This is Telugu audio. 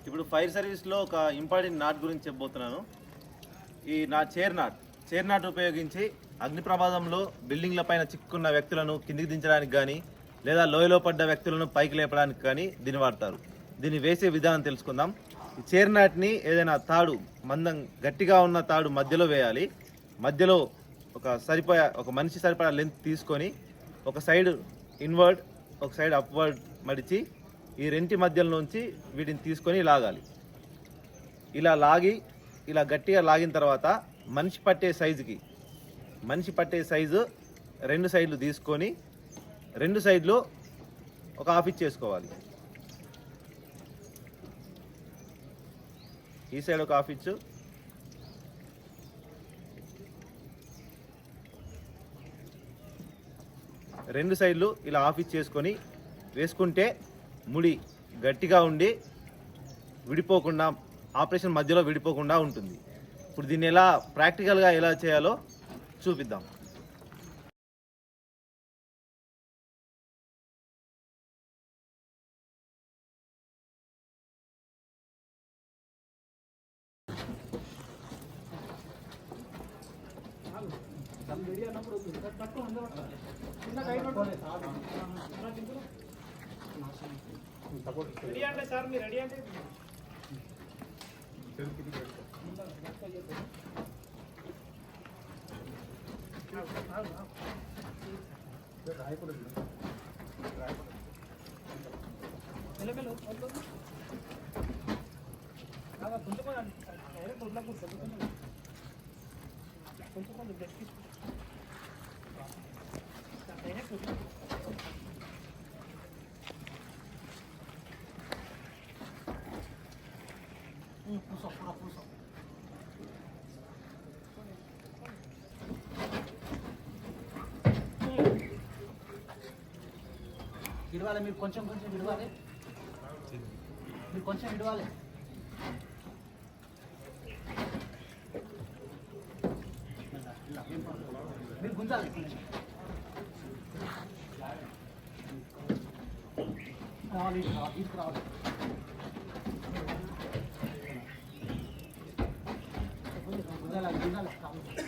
ఇప్పుడు ఫైర్ సర్వీస్లో ఒక ఇంపార్టెంట్ నాట్ గురించి చెప్పబోతున్నాను. ఈ చైర్ నాట్ ఉపయోగించి అగ్ని ప్రమాదంలో బిల్డింగ్ల పైన చిక్కున్న వ్యక్తులను కిందికి దించడానికి కానీ లేదా లోయలో పడ్డ వ్యక్తులను పైకి లేపడానికి కానీ దీన్ని వాడతారు. దీన్ని వేసే విధానం తెలుసుకుందాం. ఈ చైర్ నాట్ని ఏదైనా తాడు మందం గట్టిగా ఉన్న తాడు మధ్యలో వేయాలి. మధ్యలో ఒక మనిషి సరిపడా లెంత్ తీసుకొని ఒక సైడ్ ఇన్వర్డ్ ఒక సైడ్ అప్వర్డ్ మడిచి ఈ రెంటి మధ్యలోంచి వీటిని తీసుకొని లాగాలి. ఇలా గట్టిగా లాగిన తర్వాత మనిషి పట్టే సైజు రెండు సైడ్లు తీసుకొని రెండు సైడ్లు ఒక హాఫ్ ఇచ్చేసుకోవాలి. ఈ సైడ్ ఒక హాఫ్ ఇచ్చు, రెండు సైడ్లు ఇలా హాఫ్ ఇచ్చేసుకొని వేసుకుంటే ముడి గట్టిగా ఉండి విడిపోకుండా ఆపరేషన్ మధ్యలో విడిపోకుండా ఉంటుంది. ఇప్పుడు దీన్ని ప్రాక్టికల్గా ఎలా చేయాలో చూపిద్దాం. విడవాలి, మీరు కొంచెం విడవాలి, మీరు కొంచెం విడవాలి. మీరు గుంజాలి, రావాలి, తీసుకురావాలి. గుంజాలి.